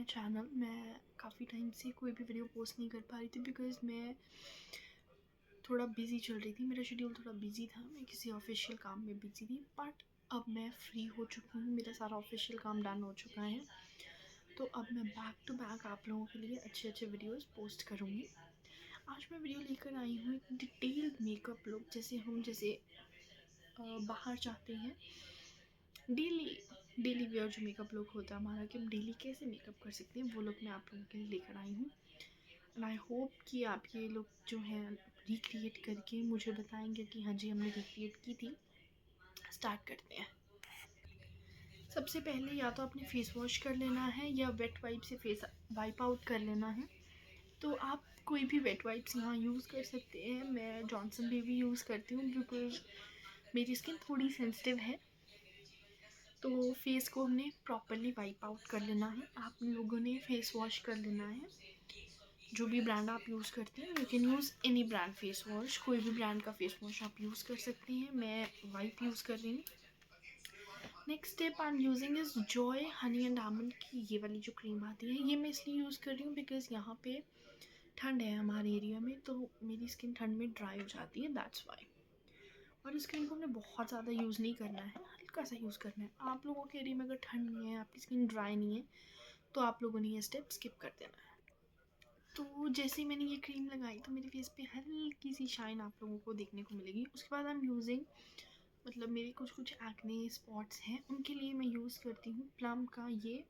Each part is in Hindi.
My channel. मैं काफ़ी टाइम से कोई भी वीडियो पोस्ट नहीं कर पा रही थी बिकॉज़ मैं थोड़ा बिज़ी चल रही थी। मेरा शेड्यूल थोड़ा बिज़ी था, मैं किसी ऑफिशियल काम में बिज़ी थी। बट अब मैं फ्री हो चुकी हूँ, मेरा सारा ऑफिशियल काम डन हो चुका है। तो अब मैं बैक टू बैक आप लोगों के लिए अच्छे अच्छे वीडियोस पोस्ट करूँगी। आज मैं वीडियो लेकर आई हूँ एक डिटेल्ड मेकअप लुक। जैसे बाहर जाते हैं डेली वेयर जो मेकअप लुक होता है हमारा, कि हम डेली कैसे मेकअप कर सकते हैं, वो लुक मैं आप लोगों के लिए लेकर आई हूँ। एंड आई होप कि आप ये लुक जो है रिक्रिएट करके मुझे बताएंगे कि हाँ जी हमने रिक्रिएट की थी। स्टार्ट करते हैं। सबसे पहले या तो आपने फेस वॉश कर लेना है या वेट वाइप से फेस वाइप आउट कर लेना है। तो आप कोई भी वेट वाइप्स यहाँ यूज़ कर सकते हैं। मैं जॉनसन बेबी यूज़ करती हूँ बिकॉज मेरी स्किन थोड़ी सेंसिटिव है। तो फेस को हमने प्रॉपरली वाइप आउट कर लेना है। आप लोगों ने फेस वॉश कर लेना है। जो भी ब्रांड आप यूज़ करते हैं, you can use any brand face wash, कोई भी ब्रांड का फेस वॉश आप यूज़ कर सकते हैं। मैं वाइप यूज़ कर रही हूँ। Next step I am using is Joy honey and almond की ये वाली जो क्रीम आती है। ये मैं इसलिए यूज़ कर रही हूँ बिकॉज़ यहाँ पे ठंड है हमारे एरिया में, तो मेरी स्किन ठंड में ड्राई हो जाती है, दैट्स वाई। और इस क्रीम को हमने बहुत ज़्यादा यूज़ नहीं करना है, हल्का सा यूज़ करना है। आप लोगों के एरिया में अगर ठंड नहीं है, आपकी स्किन ड्राई नहीं है, तो आप लोगों ने ये स्टेप स्किप कर देना है। तो जैसे ही मैंने ये क्रीम लगाई तो मेरे फेस पे हल्की सी शाइन आप लोगों को देखने को मिलेगी। उसके बाद आई एम यूजिंग, मतलब मेरे कुछ एक्ने स्पॉट्स हैं, उनके लिए मैं यूज़ करती हूँ प्लम का ये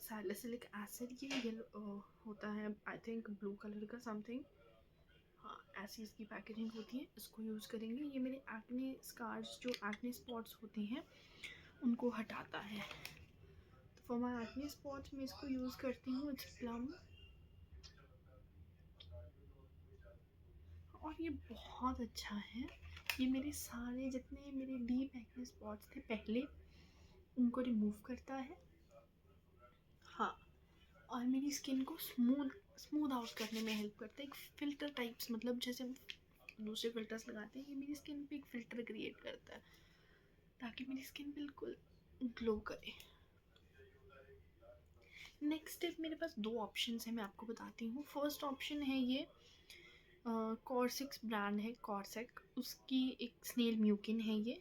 सैलिसिलिक एसिड। ये येलो होता है, आई थिंक ब्लू कलर का समथिंग, हाँ ऐसी इसकी पैकेजिंग होती है। इसको यूज़ करेंगे। ये मेरे एक्ने स्कार्स, जो एक्ने स्पॉट्स होते हैं, उनको हटाता है। तो फॉर माई एक्ने स्पॉट्स मैं इसको यूज़ करती हूँ। इट्स प्लम, और ये बहुत अच्छा है। ये मेरे सारे जितने मेरे डीप एक्ने स्पॉट्स थे पहले, उनको रिमूव करता है। हाँ, और मेरी स्किन को स्मूथ आउट करने में हेल्प करता है। एक फ़िल्टर टाइप्स, मतलब जैसे हम दूसरे फ़िल्टर्स लगाते हैं, ये मेरी स्किन पे एक फ़िल्टर क्रिएट करता है ताकि मेरी स्किन बिल्कुल ग्लो करे। नेक्स्ट स्टेप, मेरे पास दो ऑप्शंस हैं, मैं आपको बताती हूँ। फर्स्ट ऑप्शन है ये कॉर्सिक्स ब्रांड है, कॉर्सेक, उसकी एक स्नेल म्यूकिन है ये।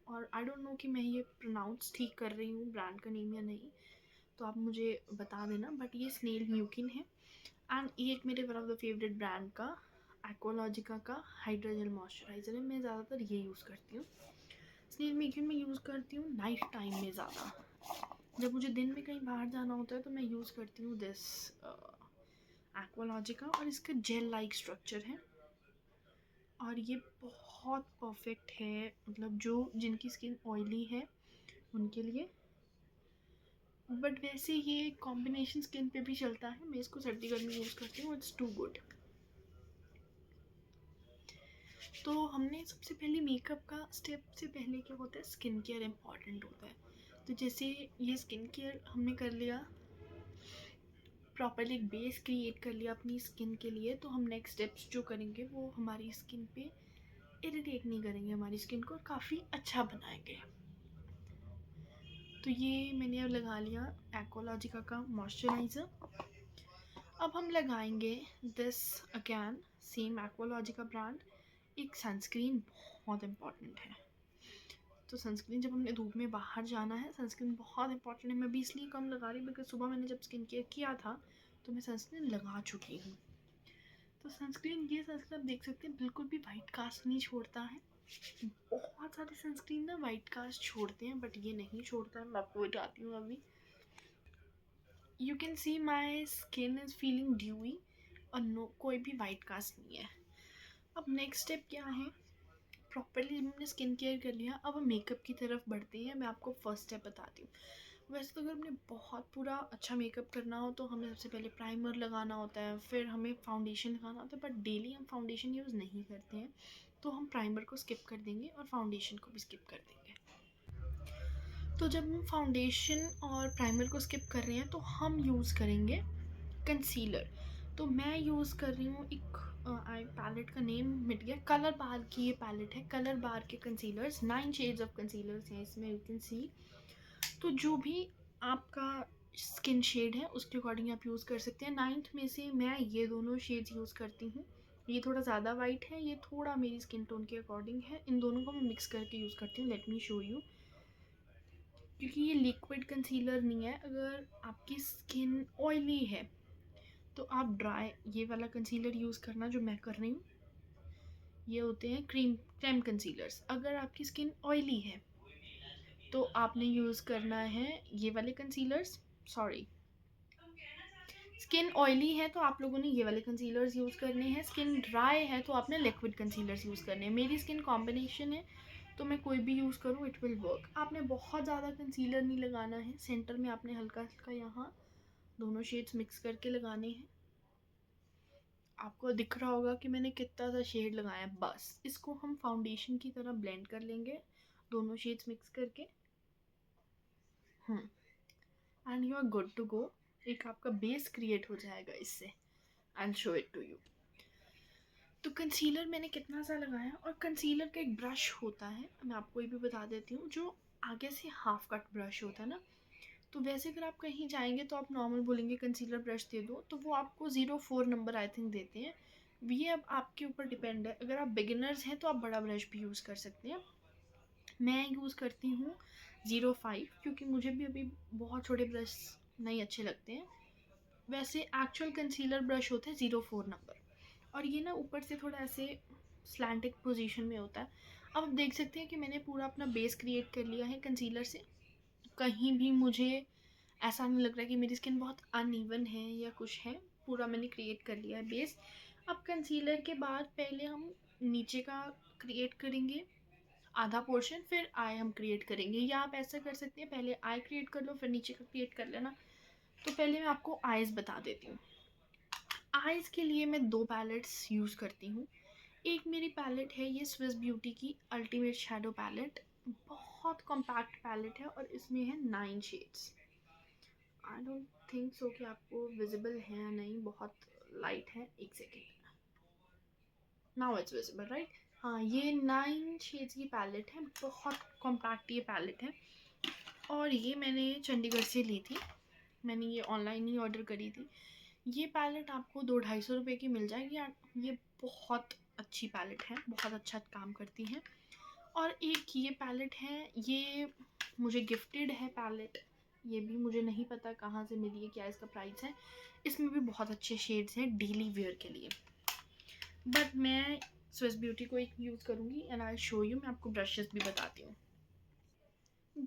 और आई डोंट नो कि मैं ये प्रोनाउंस ठीक कर रही हूँ ब्रांड का नेम या नहीं, तो आप मुझे बता देना। बट ये स्नेल म्यूकिन है। एंड ये एक मेरे one of the favourite brand का एक्वालॉजिका का हाइड्रोजेल मॉइस्चराइज़र है। मैं ज़्यादातर ये यूज़ करती हूँ। स्नेल म्यूकिन में यूज़ करती हूँ नाइट टाइम में ज़्यादा। जब मुझे दिन में कहीं बाहर जाना होता है तो मैं यूज़ करती हूँ दिस एक्वालॉजिका, और इसका जेल लाइक स्ट्रक्चर है और ये बहुत परफेक्ट है, मतलब जिनकी स्किन ऑयली है उनके लिए। बट वैसे ये कॉम्बिनेशन स्किन पे भी चलता है। मैं इसको सर्दी गर्मी यूज़ करती हूँ, इट्स टू गुड। तो हमने सबसे पहले मेकअप का स्टेप से पहले क्या होता है, स्किन केयर इम्पॉर्टेंट होता है। तो जैसे ये स्किन केयर हमने कर लिया, प्रॉपरली एक बेस क्रिएट कर लिया अपनी स्किन के लिए, तो हम नेक्स्ट स्टेप्स जो करेंगे वो हमारी स्किन पे इरिटेट नहीं करेंगे हमारी स्किन को, और काफ़ी अच्छा बनाएंगे। तो ये मैंने अब लगा लिया एक्वालॉजिका का मॉइस्चराइज़र। अब हम लगाएंगे this again same Aqualogica brand, एक सनस्क्रीन बहुत इम्पॉर्टेंट है। तो सनस्क्रीन जब हमने धूप में बाहर जाना है, सनस्क्रीन बहुत इंपॉर्टेंट है। मैं भी इसलिए कम लगा रही बिकॉज सुबह मैंने जब स्किन केयर किया था तो मैं सनस्क्रीन लगा चुकी हूँ। तो सनस्क्रीन, ये सनस्क्रीन आप देख सकते हैं बिल्कुल भी वाइट कास्ट नहीं छोड़ता है। बहुत सारे सनस्क्रीन ना वाइट कास्ट छोड़ते हैं बट ये नहीं छोड़ता है। मैं आपको बताती हूँ अभी। You can see my skin is feeling dewy और नो, कोई भी वाइट कास्ट नहीं है। अब नेक्स्ट स्टेप क्या है, प्रॉपरली हमने स्किन केयर कर लिया, अब हम मेकअप की तरफ बढ़ते हैं। मैं आपको फर्स्ट स्टेप बताती हूँ। वैसे तो अगर हमने बहुत पूरा अच्छा मेकअप करना हो तो हमें सबसे पहले प्राइमर लगाना होता है, फिर हमें फाउंडेशन लगाना होता है। बट डेली हम फाउंडेशन यूज़ नहीं करते हैं, तो हम प्राइमर को स्किप कर देंगे और फाउंडेशन को भी स्किप कर देंगे। तो जब हम फाउंडेशन और प्राइमर को स्किप कर रहे हैं तो हम यूज़ करेंगे कंसीलर। तो मैं यूज़ कर रही हूँ एक आई पैलेट का नेम मिट गया, कलर बार की ये पैलेट है। कलर बार के कंसीलर्स 9 शेड्स ऑफ कंसीलर्स हैं इसमें, यू कैन सी। तो जो भी आपका स्किन शेड है उसके अकॉर्डिंग आप यूज़ कर सकते हैं। 9th में से मैं ये दोनों शेड्स यूज़ करती हूँ। ये थोड़ा ज़्यादा वाइट है, ये थोड़ा मेरी स्किन टोन के अकॉर्डिंग है। इन दोनों को मैं मिक्स करके यूज़ करती हूँ। Late me show you. क्योंकि ये लिक्विड कंसीलर नहीं है। अगर आपकी स्किन ऑयली है तो आप ड्राई ये वाला कंसीलर यूज़ करना जो मैं कर रही हूँ। ये होते हैं क्रेम कंसीलर्स। अगर आपकी स्किन ऑयली है तो आपने यूज़ करना है ये वाले कंसीलर्स। सॉरी, स्किन ऑयली है तो आप लोगों ने ये वाले कंसीलर्स यूज़ करने हैं। स्किन ड्राई है तो आपने लिक्विड कंसीलर्स यूज़ करने हैं। मेरी स्किन कॉम्बिनेशन है तो मैं कोई भी यूज़ करूँ इट विल वर्क। आपने बहुत ज़्यादा कंसीलर नहीं लगाना है। सेंटर में आपने हल्का हल्का यहाँ दोनों शेड्स मिक्स करके लगाने हैं। आपको दिख रहा होगा कि मैंने कितना सा शेड लगाया। बस इसको हम फाउंडेशन की तरह ब्लेंड कर लेंगे दोनों शेड्स मिक्स करके। And you are good to go. एक आपका बेस क्रिएट हो जाएगा इससे। I will show it to you. तो कंसीलर मैंने कितना सा लगाया, और कंसीलर का एक ब्रश होता है, मैं आपको ये भी बता देती हूँ, जो आगे से हाफ कट ब्रश होता है ना। तो वैसे अगर आप कहीं जाएंगे तो आप नॉर्मल बोलेंगे कंसीलर ब्रश दे दो, तो वो आपको 04 नंबर आई थिंक देते हैं। ये अब आपके ऊपर डिपेंड है। अगर आप बिगिनर्स हैं तो आप बड़ा ब्रश भी यूज़ कर सकते हैं। मैं यूज़ करती हूँ 05, क्योंकि मुझे भी अभी बहुत छोटे ब्रश नहीं अच्छे लगते हैं। वैसे एक्चुअल कंसीलर ब्रश होता है 04 नंबर, और ये ना ऊपर से थोड़ा ऐसे स्लैंटिक पोजीशन में होता है। अब आप देख सकते हैं कि मैंने पूरा अपना बेस क्रिएट कर लिया है कंसीलर से। कहीं भी मुझे ऐसा नहीं लग रहा कि मेरी स्किन बहुत अनइवन है या कुछ है। पूरा मैंने क्रिएट कर लिया है बेस। अब कंसीलर के बाद पहले हम नीचे का क्रिएट करेंगे आधा पोर्शन, फिर आई हम क्रिएट करेंगे। या आप ऐसा कर सकते हैं पहले आई क्रिएट कर लो फिर नीचे का क्रिएट कर लेना। तो पहले मैं आपको आईज बता देती हूँ। आईज के लिए मैं 2 पैलेट्स यूज़ करती हूँ। एक मेरी पैलेट है ये स्विस ब्यूटी की अल्टीमेट शैडो पैलेट। बहुत कॉम्पैक्ट पैलेट है और इसमें है 9 shades. I don't think so कि आपको विजिबल है या नहीं, बहुत लाइट है। एक second, now it's visible right. हाँ, ये 9 शेड्स की पैलेट है। बहुत कॉम्पैक्ट ये पैलेट है, और ये मैंने चंडीगढ़ से ली थी। मैंने ये ऑनलाइन ही ऑर्डर करी थी। ये पैलेट आपको 200-250 रुपये की मिल जाएगी। ये बहुत अच्छी पैलेट है, बहुत अच्छा काम करती है। और एक ये पैलेट है, ये मुझे गिफ्टेड है पैलेट। ये भी मुझे नहीं पता कहाँ से मिली है, क्या इसका प्राइस है। इसमें भी बहुत अच्छे शेड्स हैं डेली वेयर के लिए। बट मैं स्विस ब्यूटी को एक यूज़ करूँगी एंड आई शो यू। मैं आपको ब्रशेस भी बताती हूँ।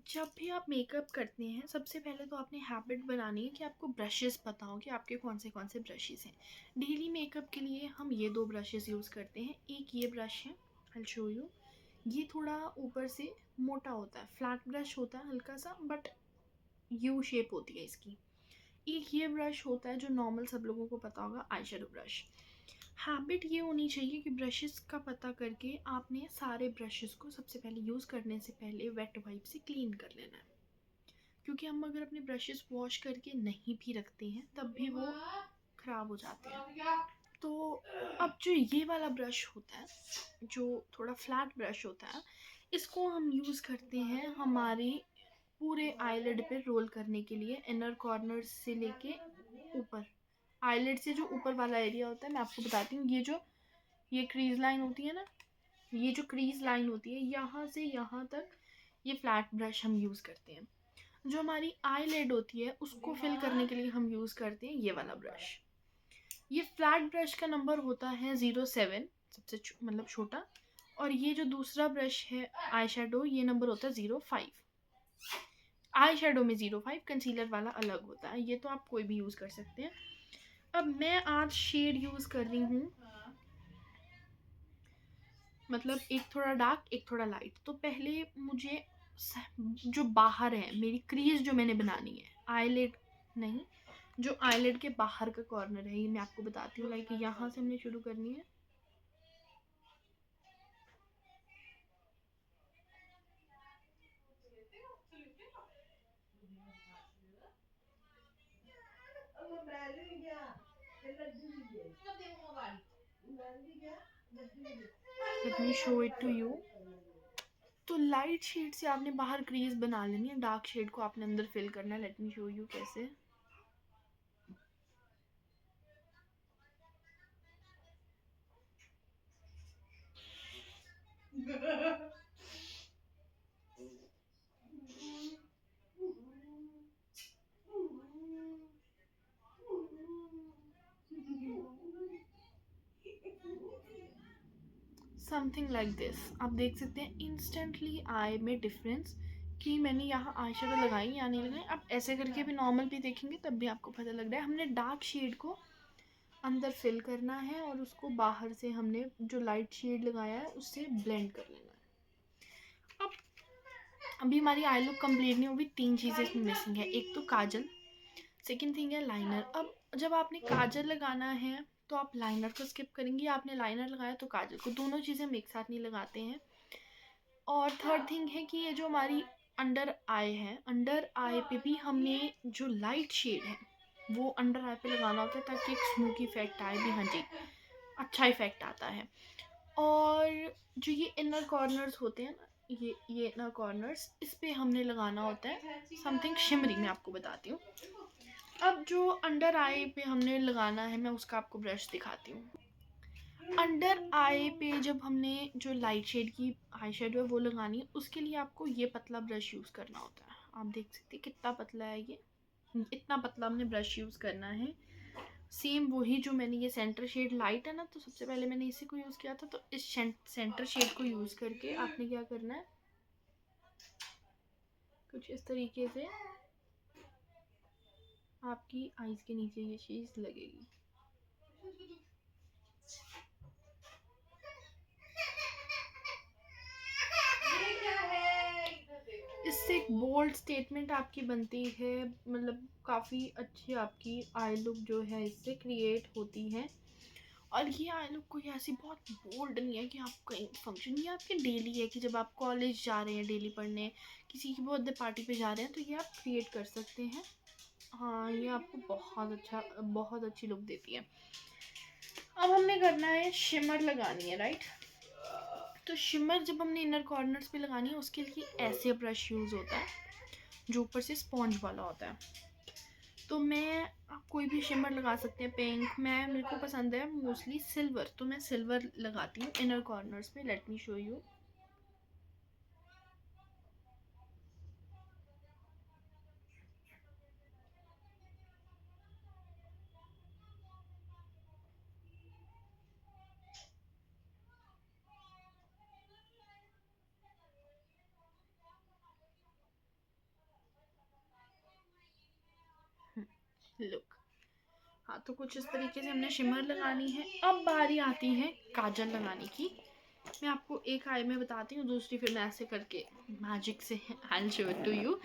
जब भी आप मेकअप करते हैं सबसे पहले तो आपने हैबिट बनानी है कि आपको ब्रशेस पता हो कि आपके कौन से ब्रशेस हैं। डेली मेकअप के लिए हम ये 2 ब्रशेस यूज़ करते हैं। एक ये ब्रश है, आई विल शो यू। ये थोड़ा ऊपर से मोटा होता है, फ्लैट ब्रश होता है हल्का सा, बट यू शेप होती है इसकी। एक ये ब्रश होता है जो नॉर्मल सब लोगों को पता होगा, आई शेडो ब्रश। हैबिट ये होनी चाहिए कि ब्रशेस का पता करके आपने सारे ब्रशेस को सबसे पहले यूज़ करने से पहले वेट वाइप से क्लीन कर लेना है। क्योंकि हम अगर अपने ब्रशेस वॉश करके नहीं भी रखते हैं तब भी वो ख़राब हो जाते हैं। तो अब जो ये वाला ब्रश होता है, जो थोड़ा फ्लैट ब्रश होता है, इसको हम यूज़ करते हैं हमारे पूरे आईलिड पे रोल करने के लिए। इनर कॉर्नर से लेके ऊपर, आईलिड से जो ऊपर वाला एरिया होता है, मैं आपको बताती हूँ। ये क्रीज लाइन होती है ना, ये जो क्रीज लाइन होती है यहाँ से यहाँ तक ये फ्लैट ब्रश हम यूज़ करते हैं। जो हमारी आईलिड होती है उसको फिल करने के लिए हम यूज़ करते हैं ये वाला ब्रश। ये फ्लैट ब्रश का नंबर होता है 07, सबसे मतलब छोटा। और ये जो दूसरा ब्रश है आई शेडो, ये नंबर होता है 05। आई शेडो में 05, कंसीलर वाला अलग होता है। ये तो आप कोई भी यूज़ कर सकते हैं। अब मैं आज शेड यूज़ कर रही हूँ, मतलब एक थोड़ा डार्क एक थोड़ा लाइट। तो पहले मुझे जो बाहर है मेरी क्रीज जो मैंने बनानी है, आईलिड नहीं, जो आईलिड के बाहर का कॉर्नर है, ये मैं आपको बताती हूँ। लाइक यहाँ से हमने शुरू करनी है। Let me show it to you. तो लाइट शेड से आपने बाहर क्रीज बना लेनी है, डार्क शेड को आपने अंदर फिल करना है। लेट मी शो यू कैसे। Something like this. आप देख सकते हैं इंस्टेंटली आई में डिफरेंस कि मैंने यहाँ आई शेडो लगाई या नहीं लगाई। आप ऐसे करके भी नॉर्मल भी देखेंगे तब भी आपको पता लग रहा है। हमने डार्क शेड को अंदर फिल करना है और उसको बाहर से हमने जो लाइट शेड लगाया है उससे ब्लेंड कर लेना है। अब अभी हमारी आई लुक कंप्लीट नहीं होगी, 3 चीज़ें इसमें मिसिंग है। एक तो काजल, सेकंड थिंग है लाइनर। अब जब आपने काजल लगाना है तो आप लाइनर को स्किप करेंगे, आपने लाइनर लगाया तो काजल को, दोनों चीज़ें एक साथ नहीं लगाते हैं। और थर्ड थिंग है कि ये जो हमारी अंडर आई है, अंडर आई पे भी हमने जो लाइट शेड है वो अंडर आई पे लगाना होता है ताकि एक स्मोकी इफेक्ट आए भी। हाँ जी, अच्छा इफेक्ट आता है। और जो ये इनर कॉर्नर्स होते हैं ना, ये इनर कॉर्नर्स, इस पे हमने लगाना होता है समथिंग शिमरी। मैं आपको बताती हूँ। अब जो अंडर आई पे हमने लगाना है, मैं उसका आपको ब्रश दिखाती हूँ। अंडर आई पे जब हमने जो लाइट शेड की आई शेडो है वो लगानी है, उसके लिए आपको ये पतला ब्रश यूज़ करना होता है। आप देख सकते हैं कितना पतला है ये, इतना पतला हमने ब्रश यूज़ करना है। सेम वही जो मैंने, ये सेंटर शेड लाइट है ना, तो सबसे पहले मैंने इसी को यूज़ किया था। तो इस सेंटर शेड को यूज़ करके आपने क्या करना है, कुछ इस तरीके से आपकी आईज के नीचे ये चीज़ लगेगी। इससे एक बोल्ड स्टेटमेंट आपकी बनती है, मतलब काफ़ी अच्छी आपकी आई लुक जो है इससे क्रिएट होती है। और ये आई लुक कोई ऐसी बहुत बोल्ड नहीं है कि आप कहीं फंक्शन, ये आपकी डेली है कि जब आप कॉलेज जा रहे हैं डेली पढ़ने, किसी की बर्थडे पार्टी पे जा रहे हैं, तो ये आप क्रिएट कर सकते हैं। हाँ, ये आपको बहुत अच्छी लुक देती है। अब हमने करना है शिमर लगानी है, राइट। तो शिमर जब हमने इनर कॉर्नर्स पे लगानी है उसके लिए ऐसे ब्रश यूज़ होता है जो ऊपर से स्पॉन्ज वाला होता है। तो मैं, आप कोई भी शिमर लगा सकते हैं, पिंक, मेरे को पसंद है मोस्टली सिल्वर, तो मैं सिल्वर लगाती हूँ इनर कॉर्नर्स पे। Late me show you. Look, हाँ, तो कुछ इस तरीके से हमने शिमर लगानी है। अब बारी आती है काजल लगाने की। मैं आपको एक आई में बताती हूँ, दूसरी फिर मैं ऐसे करके मैजिक से I will show it to you.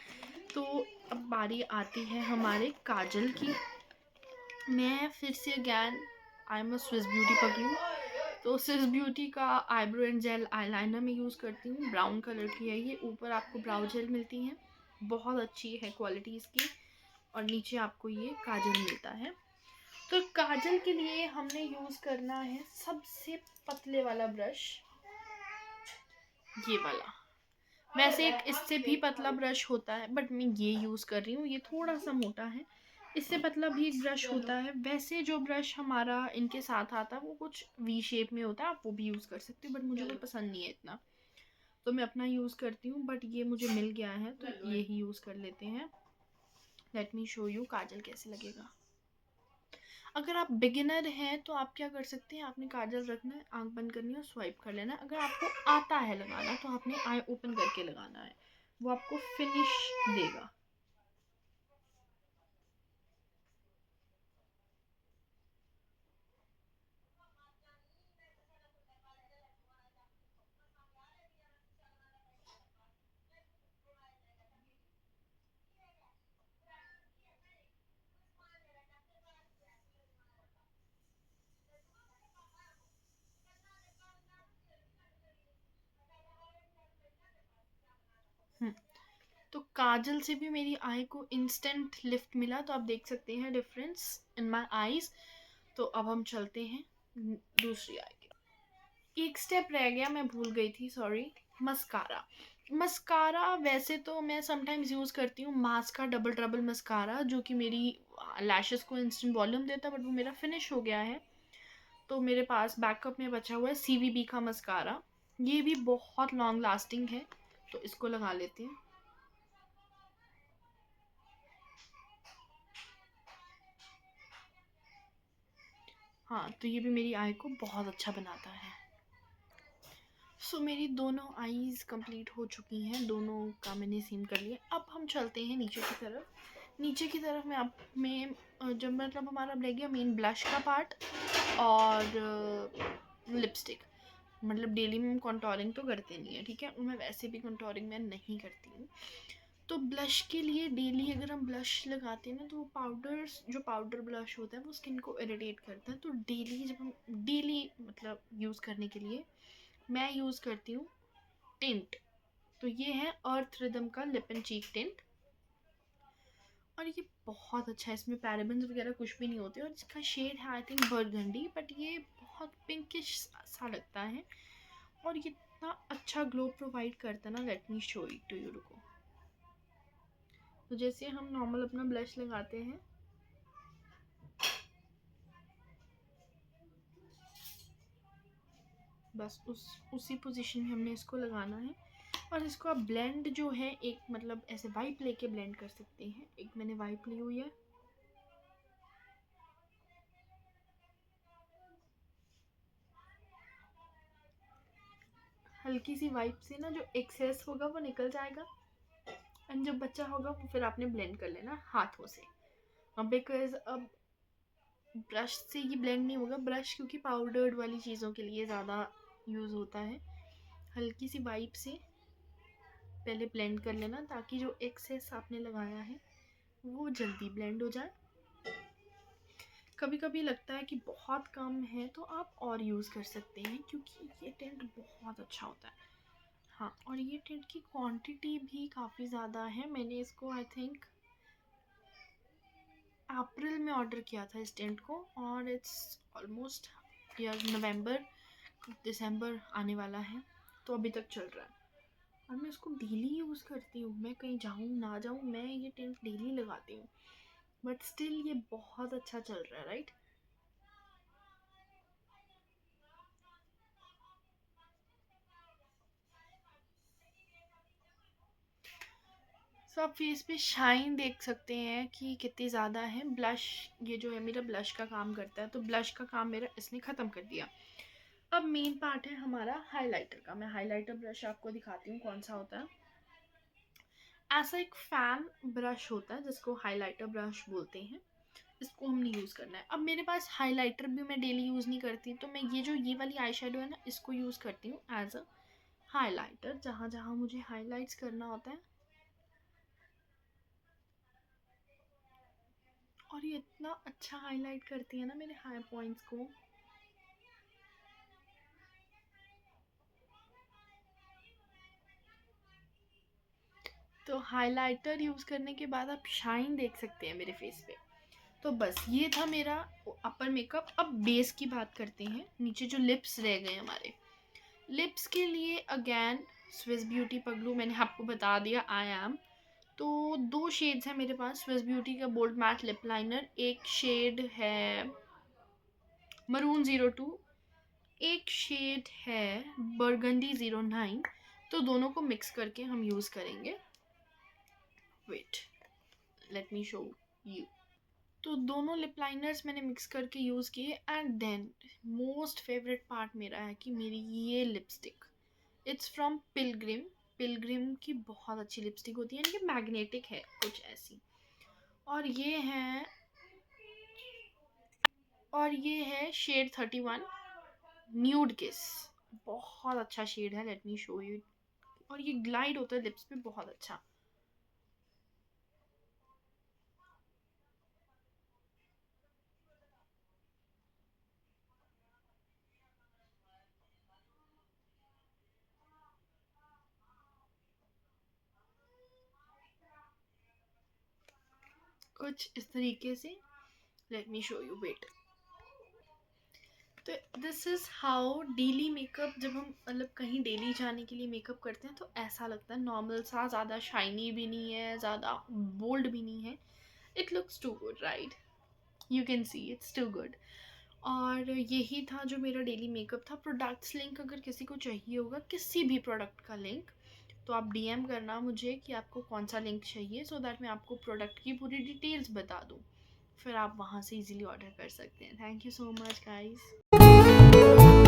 तो अब बारी आती है हमारे काजल की। मैं फिर से again I am a Swiss Beauty पगलू, तो स्विस ब्यूटी का आईब्रो एंड जेल आईलाइनर में यूज़ करती हूँ। ब्राउन कलर की है ये, ऊपर आपको ब्राउ जेल मिलती है, बहुत अच्छी है क्वालिटी इसकी, और नीचे आपको ये काजल मिलता है। तो काजल के लिए हमने यूज़ करना है सबसे पतले वाला ब्रश, ये वाला। वैसे एक इससे भी पतला ब्रश होता है बट मैं ये यूज़ कर रही हूँ, ये थोड़ा सा मोटा है। इससे पतला भी एक ब्रश होता है। वैसे जो ब्रश हमारा इनके साथ आता है वो कुछ वी शेप में होता है, आप वो भी यूज़ कर सकते हो, बट मुझे वो पसंद नहीं है इतना, तो मैं अपना यूज़ करती हूँ। बट ये मुझे मिल गया है तो ये ही यूज़ कर लेते हैं। लेट मी शो यू काजल कैसे लगेगा। अगर आप बिगिनर हैं तो आप क्या कर सकते हैं, आपने काजल रखना है, आंख बंद करनी है और स्वाइप कर लेना है। अगर आपको आता है लगाना तो आपने आई ओपन करके लगाना है, वो आपको फिनिश देगा। तो काजल से भी मेरी आई को इंस्टेंट लिफ्ट मिला, तो आप देख सकते हैं डिफरेंस इन माय आईज। तो अब हम चलते हैं दूसरी आई की। एक स्टेप रह गया, मैं भूल गई थी, सॉरी। मस्कारा। मस्कारा वैसे तो मैं समटाइम्स यूज़ करती हूँ मास्क का डबल ट्रबल मस्कारा, जो कि मेरी लैशेस को इंस्टेंट वॉल्यूम देता है, बट वो मेरा फिनिश हो गया है। तो मेरे पास बैकअप में बचा हुआ है CVB का मस्कारा। ये भी बहुत लॉन्ग लास्टिंग है, तो इसको लगा लेते हैं। हाँ, तो ये भी मेरी आई को बहुत अच्छा बनाता है। मेरी दोनों आईज़ कंप्लीट हो चुकी हैं, दोनों का मैंने सीम कर लिया। अब हम चलते हैं नीचे की तरफ। नीचे की तरफ में आप में जब मतलब हमारा रह गया मेन ब्लश का पार्ट और लिपस्टिक। मतलब डेली में हम कंटूरिंग तो करते नहीं है, ठीक है, मैं वैसे भी कंटूरिंग मैं नहीं करती हूँ। तो ब्लश के लिए डेली अगर हम ब्लश लगाते हैं ना, तो वो जो पाउडर ब्लश होता है वो स्किन को इरिटेट करता है। तो डेली जब हम डेली मतलब यूज़ करने के लिए मैं यूज़ करती हूँ टिंट। तो ये है अर्थ रिदम का लिप एंड चीक टिंट, और ये बहुत अच्छा है। इसमें पैराबेन्स वगैरह कुछ भी नहीं होते, और इसका शेड है आई थिंक बर्गंडी, बट ये बहुत पिंकिश सा लगता है और ये इतना अच्छा ग्लो प्रोवाइड करता है ना। Let me show it to you, रुको। तो जैसे हम नॉर्मल अपना ब्लश लगाते हैं, बस उसी पोजीशन में हमने इसको लगाना है। और इसको आप ब्लेंड जो है एक मतलब ऐसे वाइप लेके ब्लेंड कर सकते हैं। एक मैंने वाइप ली हुई है, हल्की सी वाइप से ना जो एक्सेस होगा वो निकल जाएगा, एंड जब बच्चा होगा वो फिर आपने ब्लेंड कर लेना हाथों से। बिकॉज अब ब्रश से ये ब्लेंड नहीं होगा, ब्रश क्योंकि पाउडर्ड वाली चीज़ों के लिए ज़्यादा यूज़ होता है। हल्की सी वाइप से पहले ब्लेंड कर लेना, ताकि जो एक्सेस आपने लगाया है वो जल्दी ब्लेंड हो जाए। कभी कभी लगता है कि बहुत कम है तो आप और यूज़ कर सकते हैं, क्योंकि ये टेंट बहुत अच्छा होता है। हाँ, और ये टेंट की क्वांटिटी भी काफ़ी ज़्यादा है। मैंने इसको आई थिंक अप्रैल में ऑर्डर किया था इस टेंट को, और इट्स ऑलमोस्ट यार नवंबर दिसंबर आने वाला है, तो अभी तक चल रहा है। और मैं इसको डेली यूज़ करती हूँ, मैं कहीं जाऊँ ना जाऊँ मैं ये टेंट डेली लगाती हूँ, बट स्टिल ये बहुत अच्छा चल रहा है, राइट। सो आप फेस पे शाइन देख सकते हैं कि कितनी ज़्यादा है। ब्लश, ये जो है मेरा ब्लश का काम करता है, तो ब्लश का काम मेरा इसने ख़त्म कर दिया। अब मेन पार्ट है हमारा हाइलाइटर का। मैं हाइलाइटर ब्रश आपको दिखाती हूँ कौन सा होता है। ऐसा एक फैन ब्रश होता है जिसको हाइलाइटर ब्रश बोलते हैं, इसको हमने यूज़ करना है। अब मेरे पास हाइलाइटर भी मैं डेली यूज़ नहीं करती, तो मैं ये वाली आई शेडो है ना, इसको यूज़ करती हूँ एज अ हाइलाइटर, जहाँ जहाँ मुझे हाईलाइट्स करना होता है। और ये इतना अच्छा हाईलाइट करती है ना मेरे हाई पॉइंट्स को। तो हाइलाइटर यूज़ करने के बाद आप शाइन देख सकते हैं मेरे फेस पे। तो बस ये था मेरा अपर मेकअप। अब बेस की बात करते हैं। नीचे जो लिप्स रह गए हमारे, लिप्स के लिए अगेन स्विस ब्यूटी पगलू, मैंने आपको बता दिया आई एम। तो 2 शेड्स हैं मेरे पास स्विस ब्यूटी का बोल्ड मैट लिप लाइनर। एक शेड है मरून 02, एक शेड है बर्गंडी 09। तो दोनों को मिक्स करके हम यूज़ करेंगे। Wait, let me show you. तो दोनों लिप लाइनर्स मैंने मिक्स करके यूज़ किए, and then most favourite part मेरा है कि मेरी ये lipstick, it's from Pilgrim. Pilgrim की बहुत अच्छी लिपस्टिक होती है, यानी कि मैग्नेटिक है कुछ ऐसी। और ये है शेड 31 न्यूड किस। बहुत अच्छा शेड है, लेट मी शो यू। और ये ग्लाइड होता है लिप्स पे बहुत अच्छा। कुछ इस तरीके से, let me show you, wait. तो this is how daily makeup, जब हम मतलब कहीं डेली जाने के लिए मेकअप करते हैं तो ऐसा लगता है, नॉर्मल सा, ज़्यादा शाइनी भी नहीं है, ज़्यादा बोल्ड भी नहीं है. It looks too good, right? You can see it's too good. और यही था जो मेरा डेली मेकअप था. प्रोडक्ट्स लिंक अगर किसी को चाहिए होगा, किसी भी प्रोडक्ट का लिंक, तो आप डीएम करना मुझे कि आपको कौन सा लिंक चाहिए, सो दैट मैं आपको प्रोडक्ट की पूरी डिटेल्स बता दूँ. फिर आप वहाँ से इजीली ऑर्डर कर सकते हैं. Thank you so much guys.